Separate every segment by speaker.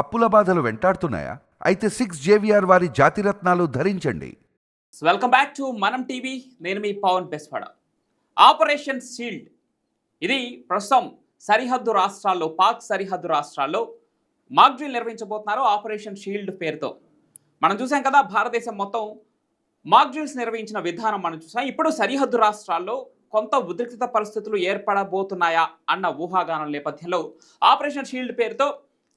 Speaker 1: అప్పుల బాధలు వెంటాడుతున్నాయా? అయితే 6 JVR వారి జాతిరత్నాలు ధరించండి.
Speaker 2: వెల్కమ్ బ్యాక్ టు మనం టీవీ. నేను మీ పవన్ బెస్వాడ. ఆపరేషన్ షీల్డ్ ఇది ప్రస్తుతం సరిహద్దు రాష్ట్రాల్లో, పాక్ సరిహద్దు రాష్ట్రాల్లో మాక్ డ్రిల్ నిర్వహించబోతున్నారు ఆపరేషన్ షీల్డ్ పేరుతో. మనం చూసాం కదా, భారతదేశం మొత్తం మాక్ డ్రిల్స్ నిర్వహించిన విధానం మనం చూసాం. ఇప్పుడు సరిహద్దు రాష్ట్రాల్లో కొంత ఉద్రిక్తత పరిస్థితులు ఏర్పడబోతున్నాయా అన్న ఊహాగానం నేపథ్యంలో ఆపరేషన్ షీల్డ్ పేరుతో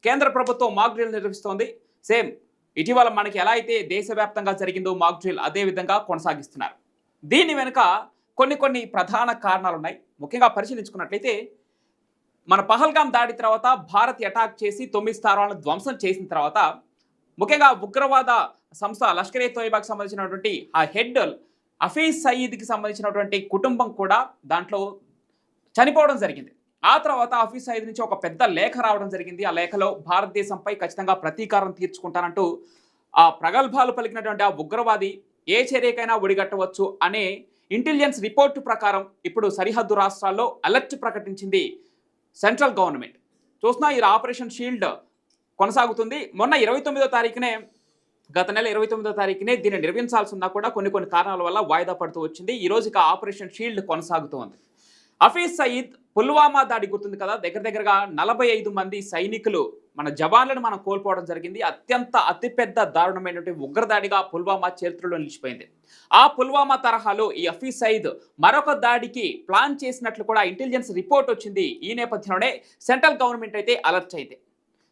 Speaker 2: కేంద్ర ప్రభుత్వం మాక్ డ్రిల్ నిర్వహిస్తోంది. సేమ్ ఇటీవల మనకి ఎలా అయితే దేశవ్యాప్తంగా జరిగిందో మాక్ డ్రిల్ అదే విధంగా కొనసాగిస్తున్నారు. దీని వెనుక కొన్ని ప్రధాన కారణాలు ఉన్నాయి. ముఖ్యంగా పరిశీలించుకున్నట్లయితే మన పహల్గామ్ దాడి తర్వాత భారత్ అటాక్ చేసి 9 స్థావరాలను ధ్వంసం చేసిన తర్వాత ముఖ్యంగా ఉగ్రవాద సంస్థ లష్కర్ ఏ తోయిబాకి సంబంధించినటువంటి ఆ హెడ్ హఫీజ్ సయీద్కి సంబంధించినటువంటి కుటుంబం కూడా దాంట్లో చనిపోవడం జరిగింది. ఆ తర్వాత హఫీజ్ సయీద్ నుంచి ఒక పెద్ద లేఖ రావడం జరిగింది. ఆ లేఖలో భారతదేశంపై ఖచ్చితంగా ప్రతీకారం తీర్చుకుంటానంటూ ఆ ప్రగల్భాలు పలికినటువంటి ఆ ఉగ్రవాది ఏ చర్యకైనా ఒడిగట్టవచ్చు అనే ఇంటెలిజెన్స్ రిపోర్టు ప్రకారం ఇప్పుడు సరిహద్దు రాష్ట్రాల్లో అలర్ట్ ప్రకటించింది సెంట్రల్ గవర్నమెంట్. చూస్తున్నా ఈ ఆపరేషన్ షీల్డ్ కొనసాగుతుంది. మొన్న 29వ తారీఖునే, గత నెల 29వ తారీఖునే దీన్ని నిర్వహించాల్సి ఉన్నా కూడా కొన్ని కారణాల వల్ల వాయిదా పడుతూ వచ్చింది. ఈ రోజు ఇక ఆపరేషన్ షీల్డ్ కొనసాగుతోంది. హఫీజ్ సయీద్ పుల్వామా దాడి గుర్తుంది కదా, దగ్గరగా 45 మంది సైనికులు, మన జవాన్లను మనం కోల్పోవడం జరిగింది. అతిపెద్ద దారుణమైనటువంటి ఉగ్రదాడిగా పుల్వామా చరిత్రలో నిలిచిపోయింది. ఆ పుల్వామా తరహాలో ఈ హఫీజ్ సయీద్ మరొక దాడికి ప్లాన్ చేసినట్లు కూడా ఇంటెలిజెన్స్ రిపోర్ట్ వచ్చింది. ఈ నేపథ్యంలోనే సెంట్రల్ గవర్నమెంట్ అయితే అలర్ట్ అయింది.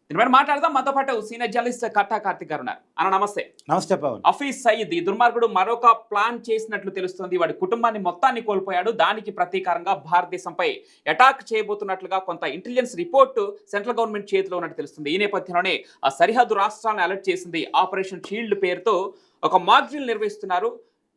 Speaker 2: దీని మీద మాట్లాడదాం. మనతో పాటు సీనియర్ జర్నలిస్ట్ కట్టా కార్తిక్ గారు ఉన్నారు. అన్న నమస్తే.
Speaker 3: నమస్తే పవన్.
Speaker 2: హఫీజ్ సయీద్ ఈ దుర్మార్గుడు మరొక ప్లాన్ చేసినట్లు తెలుస్తుంది. వాడి కుటుంబాన్ని మొత్తాన్ని కోల్పోయాడు. దానికి ప్రతీకారంగా భారతదేశంపై అటాక్ చేయబోతున్నట్లుగా కొంత ఇంటెలిజెన్స్ రిపోర్టు సెంట్రల్ గవర్నమెంట్ చేతిలో ఉన్నట్టు తెలుస్తుంది. ఈ నేపథ్యంలోనే ఆ సరిహద్దు రాష్ట్రాలను అలర్ట్ చేసింది. ఆపరేషన్ షీల్డ్ పేరుతో ఒక మాక్ డ్రిల్ నిర్వహిస్తున్నారు.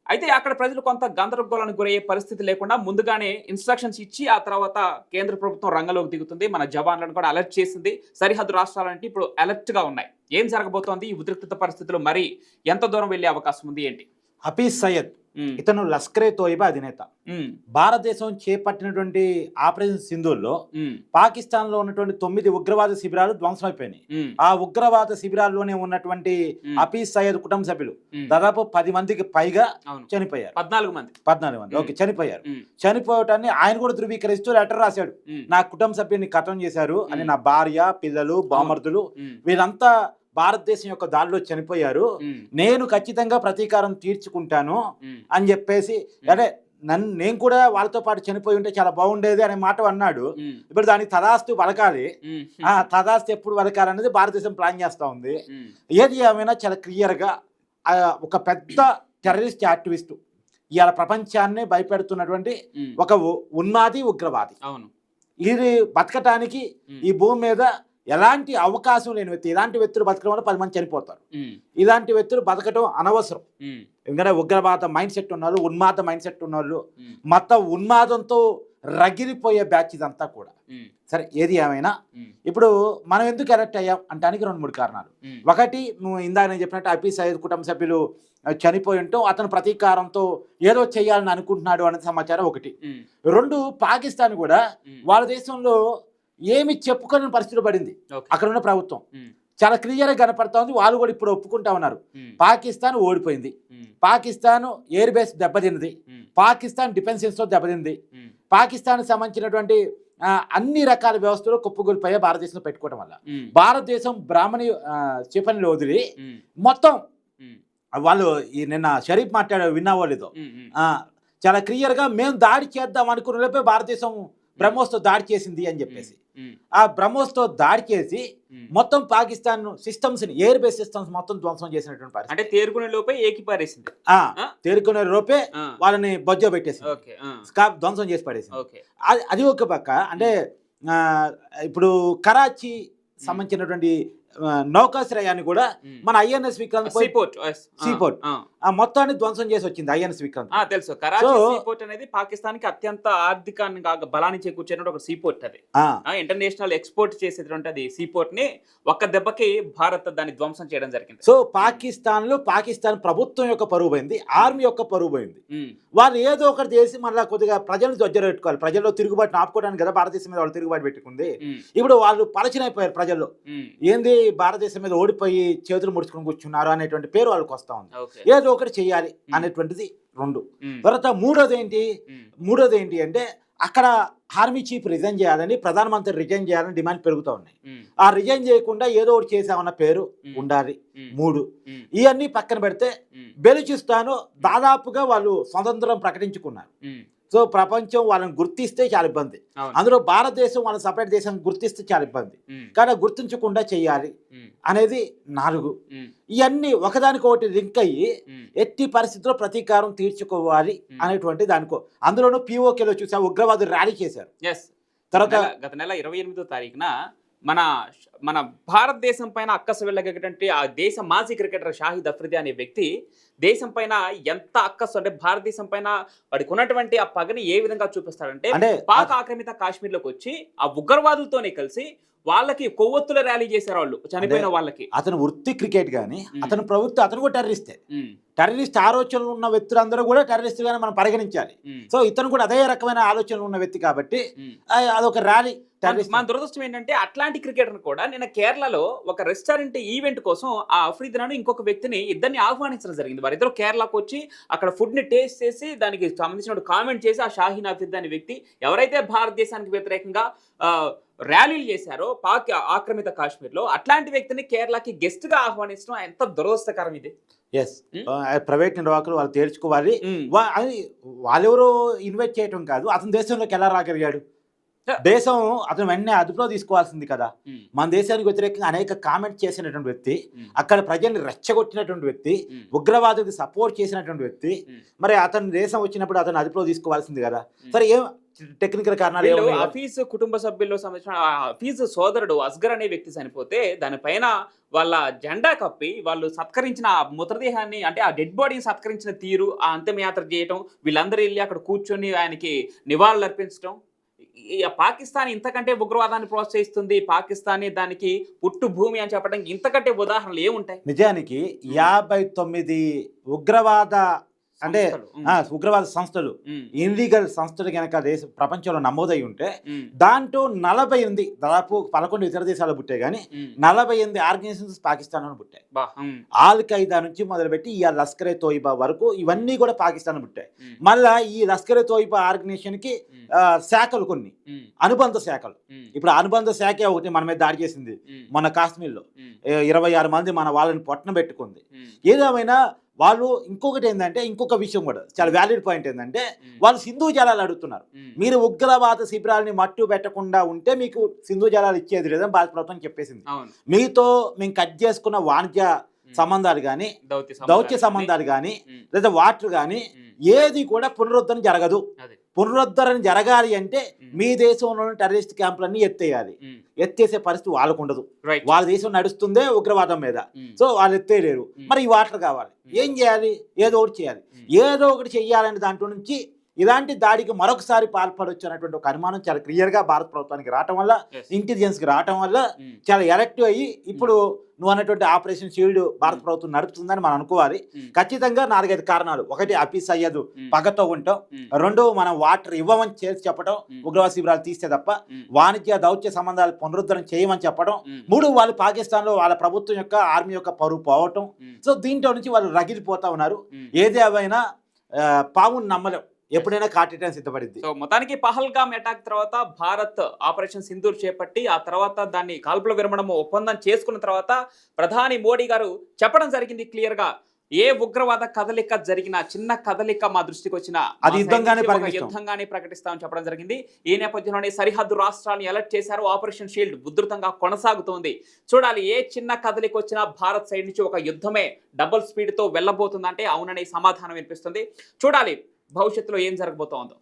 Speaker 2: అయితే అక్కడ ప్రజలు కొంత గందరగోళానికి గురయ్యే పరిస్థితి లేకుండా ముందుగానే ఇన్స్ట్రక్షన్స్ ఇచ్చి ఆ తర్వాత కేంద్ర ప్రభుత్వం రంగంలోకి దిగుతుంది. మన జవాన్లను కూడా అలర్ట్ చేసింది. సరిహద్దు రాష్ట్రాలంటే ఇప్పుడు అలర్ట్గా ఉన్నాయి. ఏం జరగబోతోంది? ఈ ఉద్రిక్తత పరిస్థితులు మరి ఎంత దూరం వెళ్ళే అవకాశం ఉంది ఏంటి?
Speaker 3: హఫీజ్ సయీద్ ఇతను లష్కర్ ఏ తోయిబా అధినేత. భారతదేశం చేపట్టినటువంటి ఆపరేషన్ సింధూర్లో పాకిస్తాన్ లో ఉన్నటువంటి 9 ఉగ్రవాద శిబిరాలు ధ్వంసమైపోయినాయి. ఆ ఉగ్రవాద శిబిరాల్లోనే ఉన్నటువంటి హఫీజ్ సయీద్ కుటుంబ సభ్యులు దాదాపు 10 మందికి పైగా చనిపోయారు. 14 మంది ఓకే చనిపోయారు. చనిపోవటాన్ని ఆయన కూడా ధృవీకరిస్తూ లెటర్ రాశాడు. నా కుటుంబ సభ్యుని ఖతం చేశారు అని, నా భార్య, పిల్లలు, బామర్దులు వీరంతా భారతదేశం యొక్క దాడిలో చనిపోయారు, నేను ఖచ్చితంగా ప్రతీకారం తీర్చుకుంటాను అని చెప్పేసి, అంటే నేను కూడా వాళ్ళతో పాటు చనిపోయి ఉంటే చాలా బాగుండేది అనే మాట అన్నాడు. ఇప్పుడు దానికి తదాస్తు పలకాలి. ఆ తదాస్తు ఎప్పుడు పలకాలి అనేది భారతదేశం ప్లాన్ చేస్తా ఉంది. ఏది ఏమైనా చాలా క్లియర్ గా ఒక పెద్ద టెర్రరిస్ట్ యాక్టివిస్ట్, ఇవాళ ప్రపంచాన్ని భయపెడుతున్నటువంటి ఒక ఉన్మాది, ఉగ్రవాది. ఇది బతకటానికి ఈ భూమి మీద ఎలాంటి అవకాశం లేని వ్యక్తి. ఇలాంటి వ్యక్తులు బతకడం వల్ల 10 మంది చనిపోతారు. ఇలాంటి వ్యక్తులు బతకడం అనవసరం. ఎందుకంటే ఉగ్రవాద మైండ్ సెట్ ఉన్నవాళ్ళు, ఉన్మాద మైండ్ సెట్ ఉన్నవాళ్ళు, మొత్తం ఉన్మాదంతో రగిలిపోయే బ్యాచ్ ఇదంతా కూడా. సరే, ఏది ఏమైనా ఇప్పుడు మనం ఎందుకు అలర్ట్ అయ్యాం అంటానికి 2-3 కారణాలు. ఒకటి, నువ్వు ఇందాక నేను చెప్పినట్టు హఫీజ్ సయీద్ కుటుంబ సభ్యులు చనిపోయి ఉంటూ అతను ప్రతీకారంతో ఏదో చేయాలని అనుకుంటున్నాడు అనే సమాచారం ఒకటి. 2, పాకిస్తాన్ కూడా వాళ్ళ దేశంలో ఏమి చెప్పుకోని పరిస్థితులు పడింది. అక్కడ ఉన్న ప్రభుత్వం చాలా క్లియర్గా కనపడతా ఉంది. వాళ్ళు కూడా ఇప్పుడు ఒప్పుకుంటా ఉన్నారు. పాకిస్తాన్ ఓడిపోయింది, పాకిస్తాన్ ఎయిర్ బేస్ దెబ్బతిన్నది, పాకిస్తాన్ డిఫెన్స్ సిస్టం దెబ్బతింది, పాకిస్తాన్ సంబంధించినటువంటి అన్ని రకాల వ్యవస్థలు కుప్పగొలిపోయా భారతదేశంలో పెట్టుకోవడం వల్ల భారతదేశం బ్రాహ్మణి క్షిపణిలో వదిలి మొత్తం వాళ్ళు నిన్న షరీఫ్ మాట్లాడారు, విన్నావో లేదో, చాలా క్లియర్గా మేము దాడి చేద్దాం అనుకున్న లోపే భారతదేశం బ్రహ్మోస్తో దాడి చేసింది అని చెప్పేసి, ఆ బ్రహ్మోస్తో దాడి చేసి మొత్తం Pakistan systems, air base systems మొత్తం ధ్వంసం చేసినటువంటి పరిస్థితి.
Speaker 2: అంటే తేరుకునే లోపే ఏకిపారేసింది.
Speaker 3: తేరుకునే లోపే వాళ్ళని బొజ్జో పెట్టేసింది, ధ్వంసం చేసి పడేసింది. అది ఒక పక్క. అంటే ఇప్పుడు కరాచీ సంబంధించినటువంటి నౌకాశ్రయాన్ని కూడా మన INS విక్రాంత్ సీపోర్ట్ ఆ మొత్తాన్ని ధ్వంసం చేసి వచ్చింది ఐఎన్ఎస్ విక్రాంత్.
Speaker 2: తెలుసు. కరాచీ
Speaker 3: So-
Speaker 2: సీపోర్ట్ అనేది పాకిస్తాన్ కి అత్యంత ఆర్థికంగా బలాన్ని చేకూర్చేటువంటి ఒక సీపోర్ట్ అది.
Speaker 3: ఆ,
Speaker 2: ఇంటర్నేషనల్ ఎక్స్పోర్ట్ చేసేటువంటి అది సీపోర్ట్ ని ఒక్క దెబ్బకి భారత్ దాన్ని ధ్వంసం చేయడం జరిగింది.
Speaker 3: సో పాకిస్తాన్ ప్రభుత్వం యొక్క పరువు పోయింది, ఆర్మీ యొక్క పరువు పోయింది.
Speaker 2: ఉమ్,
Speaker 3: వాళ్ళు ఏదో ఒకటి చేసి మళ్ళీ కొద్దిగా ప్రజలను దగ్గర పెట్టుకోవాలి. ప్రజల్లో తిరుగుబాటు ఆపుకోవడానికి కదా భారతదేశం మీద వాళ్ళు తిరుగుబాటు పెట్టుకుంది.
Speaker 2: ఉమ్,
Speaker 3: ఇప్పుడు వాళ్ళు పలచనైపోయారు ప్రజల్లో.
Speaker 2: ఉమ్,
Speaker 3: ఏంది భారతదేశం మీద ఓడిపోయి చేతులు ముడుచుకుని కూర్చున్నారు అనేటువంటి పేరు వాళ్ళకి వస్తా ఉంది.
Speaker 2: ఓకే.
Speaker 3: ఏదో ఒకటి చెయ్యాలి అనేటువంటిది రెండు.
Speaker 2: ఉమ్,
Speaker 3: తర్వాత మూడోది ఏంటి అంటే అక్కడ ఆర్మీ చీఫ్ రిజైన్ చేయాలని, ప్రధానమంత్రి రిజైన్ చేయాలని డిమాండ్ పెరుగుతూ ఉన్నాయి.
Speaker 2: ఉమ్,
Speaker 3: ఆ రిజైన్ చేయకుండా ఏదో ఒకటి చేసామన్న పేరు ఉండాలి.
Speaker 2: ఉమ్,
Speaker 3: మూడు,
Speaker 2: ఉమ్,
Speaker 3: ఇవన్నీ పక్కన పెడితే
Speaker 2: ఉమ్,
Speaker 3: బెలూచిస్తాను దాదాపుగా వాళ్ళు స్వతంత్రం ప్రకటించుకున్నారు.
Speaker 2: ఉమ్,
Speaker 3: సో ప్రపంచం వాళ్ళని గుర్తిస్తే చాలా ఇబ్బంది.
Speaker 2: అవును.
Speaker 3: అందులో భారతదేశం వాళ్ళని సపరేట్ దేశం గుర్తిస్తే చాలా ఇబ్బంది.
Speaker 2: ఉమ్,
Speaker 3: కానీ గుర్తించకుండా చెయ్యాలి
Speaker 2: ఉమ్,
Speaker 3: అనేది 4.
Speaker 2: ఉమ్,
Speaker 3: ఇవన్నీ ఒకదానికొకటి లింక్ అయ్యి
Speaker 2: ఉమ్,
Speaker 3: ఎట్టి పరిస్థితుల్లో ప్రతీకారం తీర్చుకోవాలి అనేటువంటి దానికో. అందులోనూ పిఓకేలో చూసా ఉగ్రవాదులు ర్యాలీ చేశారు.
Speaker 2: yes.
Speaker 3: తర్వాత
Speaker 2: గత నెల 28వ తారీఖున మన భారతదేశం పైన అక్కసు వెళ్ళగలిగినటువంటి ఆ దేశ మాజీ క్రికెటర్ షాహిద్ అఫ్రిది అనే వ్యక్తి దేశం పైన ఎంత అక్కసు అంటే భారతదేశం పైన వాడికి ఉన్నటువంటి ఆ పగని ఏ విధంగా చూపిస్తాడంటే
Speaker 3: అంటే
Speaker 2: పాక్ ఆక్రమిత కాశ్మీర్లోకి వచ్చి ఆ ఉగ్రవాదులతోనే కలిసి వాళ్ళకి కొవ్వొత్తుల ర్యాలీ చేశారు వాళ్ళు చనిపోయిన వాళ్ళకి.
Speaker 3: అతను వృత్తి క్రికెట్ కానీ అతను ప్రభుత్వం, అతను కూడా టెర్రరిస్టే.
Speaker 2: ఉమ్,
Speaker 3: టెర్రరిస్ట్ ఆలోచనలు ఉన్న వ్యక్తులందరూ కూడా టెర్రరిస్ట్ గానే మనం పరిగణించాలి.
Speaker 2: ఉమ్,
Speaker 3: సో ఇతను కూడా అదే రకమైన ఆలోచనలు ఉన్న వ్యక్తి కాబట్టి
Speaker 2: ఉమ్.
Speaker 3: అదొక ర్యాలీ టెర్రరిస్ట్.
Speaker 2: మన దురదృష్టం ఏంటంటే అట్లాంటి క్రికెటర్ కూడా నిన్న కేరళలో ఒక రెస్టారెంట్ ఈవెంట్ కోసం ఆ అఫ్రీదినాను ఇంకొక వ్యక్తిని ఇద్దరిని ఆహ్వానించడం జరిగింది. వారిద్దరు కేరళకు వచ్చి అక్కడ ఫుడ్ ని టేస్ట్ చేసి దానికి సంబంధించిన కామెంట్ చేసి ఆ షాహీన్ అఫ్రీది అనే వ్యక్తి ఎవరైతే భారతదేశానికి వ్యతిరేకంగా ర్యాలీలు చేశారో పాక్ ఆక్రమిత కాశ్మీర్లో అట్లాంటి వ్యక్తిని కేరళకి గెస్ట్ గా ఆహ్వానించడం ఎంత దురదృష్టకరం ఇది.
Speaker 3: ఎస్, ప్రైవేట్ నిర్వాహకులు వాళ్ళు తేల్చుకోవాలి.
Speaker 2: ఉమ్.
Speaker 3: అది వాళ్ళెవరో ఇన్వైట్ చేయటం కాదు, అతని దేశంలోకి ఎలా రాగలిగాడు? దేశం అతను వెంటనే అదుపులో తీసుకోవాల్సింది కదా.
Speaker 2: ఉమ్,
Speaker 3: మన దేశానికి వ్యతిరేకంగా అనేక కామెంట్ చేసినటువంటి వ్యక్తి,
Speaker 2: ఉమ్,
Speaker 3: అక్కడ ప్రజల్ని రెచ్చగొట్టినటువంటి వ్యక్తి,
Speaker 2: ఉమ్,
Speaker 3: ఉగ్రవాదులకు సపోర్ట్ చేసినటువంటి వ్యక్తి,
Speaker 2: ఉమ్.
Speaker 3: మరి అతని దేశం వచ్చినప్పుడు అతను అదుపులో తీసుకోవాల్సింది కదా. సరే, ఏం టెక్నికల్ కారణాలు
Speaker 2: వీళ్ళు
Speaker 3: ఏమున్నాయి?
Speaker 2: హఫీజ్ కుటుంబ సభ్యుల్లో సంబంధించిన హఫీజ్ సోదరుడు అస్గర్ అనే వ్యక్తి చనిపోతే దానిపైన వాళ్ళ జెండా కప్పి వాళ్ళు సత్కరించిన ఆ మృతదేహాన్ని అంటే ఆ డెడ్ బాడీని సత్కరించిన తీరు, ఆ అంతిమయాత్ర చేయటం, వీళ్ళందరూ వెళ్ళి అక్కడ కూర్చొని ఆయనకి నివాళులు అర్పించడం. పాకిస్తాన్ ఇంతకంటే ఉగ్రవాదాన్ని ప్రోత్సహిస్తుంది, పాకిస్తాన్ దానికి పుట్టు భూమి అని చెప్పడానికి ఇంతకంటే ఉదాహరణలు ఏముంటాయి?
Speaker 3: నిజానికి 59 ఉగ్రవాద అంటే
Speaker 2: సంస్థలు.
Speaker 3: ఉగ్రవాద సంస్థలు,
Speaker 2: ఉమ్,
Speaker 3: ఇన్లీగల్ సంస్థలు కనుక దేశ ప్రపంచంలో నమోదై ఉంటే
Speaker 2: ఉమ్,
Speaker 3: దాంట్లో 48, దాదాపు 11 ఇతర దేశాలు పుట్టాయి, కానీ
Speaker 2: ఉమ్,
Speaker 3: 48 ఆర్గనైజేషన్స్ పాకిస్తాన్లో పుట్టాయి.
Speaker 2: బా, ఉమ్,
Speaker 3: ఆల్ ఖైదా నుంచి మొదలుపెట్టి ఈ లష్కరే తోయిబా వరకు ఇవన్నీ కూడా పాకిస్తాన్ పుట్టాయి.
Speaker 2: ఉమ్,
Speaker 3: మళ్ళా ఈ లష్కరే తోయిబా ఆర్గనైజేషన్ కి
Speaker 2: ఉమ్,
Speaker 3: శాఖలు కొన్ని
Speaker 2: ఉమ్,
Speaker 3: అనుబంధ శాఖలు.
Speaker 2: ఉమ్,
Speaker 3: ఇప్పుడు అనుబంధ శాఖ ఒకటి మన మీద దాడి చేసింది
Speaker 2: ఉమ్,
Speaker 3: మన కాశ్మీర్లో.
Speaker 2: ఉమ్,
Speaker 3: 26 మంది మన వాళ్ళని పొట్టన పెట్టుకుంది.
Speaker 2: ఉమ్,
Speaker 3: ఏదేమైనా వాళ్ళు ఇంకొకటి ఏంటంటే, ఇంకొక విషయం కూడా చాలా వ్యాలిడ్ పాయింట్ ఏంటంటే,
Speaker 2: ఉమ్,
Speaker 3: వాళ్ళు సింధు జలాలు అడుగుతున్నారు.
Speaker 2: ఉమ్,
Speaker 3: మీరు ఉగ్రవాద శిబిరాలని మట్టు పెట్టకుండా ఉంటే మీకు సింధు జలాలు ఇచ్చేది లేదని భారత ప్రభుత్వం చెప్పేసింది.
Speaker 2: అవును.
Speaker 3: మీతో మేము కట్ చేసుకున్న వాణిజ్య సంబంధాలు కానీ, దౌత్య సంబంధాలు కానీ,
Speaker 2: ఉమ్,
Speaker 3: లేదా వాటర్ కానీ
Speaker 2: ఉమ్,
Speaker 3: ఏది కూడా పునరుద్ధరణ జరగదు.
Speaker 2: అదే.
Speaker 3: పునరుద్ధరణ జరగాలి అంటే
Speaker 2: ఉమ్,
Speaker 3: మీ దేశంలోని టెర్రరిస్ట్ క్యాంపులన్నీ ఎత్తేయాలి.
Speaker 2: ఉమ్,
Speaker 3: ఎత్తేసే పరిస్థితి వాళ్ళకు ఉండదు.
Speaker 2: రైట్.
Speaker 3: వాళ్ళ దేశం నడుస్తుందే ఉగ్రవాదం మీద.
Speaker 2: ఉమ్,
Speaker 3: సో వాళ్ళు ఎత్తేయలేరు.
Speaker 2: ఉమ్.
Speaker 3: మరి ఈ వాటర్ కావాలి, ఏం చేయాలి? ఏదో ఒకటి చేయాలి.
Speaker 2: ఉమ్,
Speaker 3: ఏదో ఒకటి చెయ్యాలని దాంట్లో నుంచి ఇలాంటి దాడికి మరొకసారి పాల్పడవచ్చు అనేటువంటి ఒక అనుమానం చాలా క్లియర్గా భారత ప్రభుత్వానికి రావటం వల్ల,
Speaker 2: yes.
Speaker 3: ఇంటెలిజెన్స్కి రావటం వల్ల
Speaker 2: ఉమ్,
Speaker 3: చాలా ఎలక్టివ్ అయ్యి ఇప్పుడు నువ్వు అన్నటువంటి ఆపరేషన్ షీల్డ్ భారత ప్రభుత్వం నడుపుతుందని మనం అనుకోవాలి.
Speaker 2: ఉమ్,
Speaker 3: ఖచ్చితంగా 4-5 కారణాలు. ఒకటి, హఫీజ్ సయ్యద్
Speaker 2: ఉమ్,
Speaker 3: పగతో ఉండటం.
Speaker 2: ఉమ్,
Speaker 3: 2, మనం వాటర్ ఇవ్వమని చేసి చెప్పడం,
Speaker 2: ఉమ్,
Speaker 3: ఉగ్రవాద శిబిరాలు తీస్తే తప్ప
Speaker 2: ఉమ్,
Speaker 3: వాణిజ్య దౌత్య సంబంధాలు పునరుద్ధరణ చేయమని చెప్పడం.
Speaker 2: ఉమ్,
Speaker 3: 3, వాళ్ళు పాకిస్తాన్లో వాళ్ళ ప్రభుత్వం యొక్క ఆర్మీ యొక్క పరువు పోవటం.
Speaker 2: ఉమ్,
Speaker 3: సో దీంట్లో నుంచి వాళ్ళు రగిలిపోతా ఉన్నారు.
Speaker 2: ఉమ్.
Speaker 3: ఏది ఏవైనా పావును నమ్మలేం, ఎప్పుడైనా కాటేయడానికి సిద్ధపడింది.
Speaker 2: సో మొత్తానికి పహల్గామ్ అటాక్ తర్వాత భారత్ ఆపరేషన్ సింధూర్ చేపట్టి ఆ తర్వాత దాన్ని కాల్పుల విరమణ ఒప్పందం చేసుకున్న తర్వాత ప్రధాని మోడీ గారు చెప్పడం జరిగింది క్లియర్ గా, ఏ ఉగ్రవాద కదలిక జరిగినా, చిన్న కదలిక మా దృష్టికి వచ్చినా
Speaker 3: అది
Speaker 2: యుద్ధంగానే ప్రకటిస్తామని చెప్పడం జరిగింది. ఈ నేపథ్యంలోనే సరిహద్దు రాష్ట్రాలను అలర్ట్ చేశారు. ఆపరేషన్ షీల్డ్ ఉధృతంగా కొనసాగుతోంది. చూడాలి, ఏ చిన్న కదలిక వచ్చినా భారత్ సైడ్ నుంచి ఒక యుద్ధమే డబుల్ స్పీడ్ తో వెళ్ళబోతుందంటే అవుననే సమాధానం వినిపిస్తుంది. చూడాలి భవిష్యత్తులో ఏం జరగబోతోందో.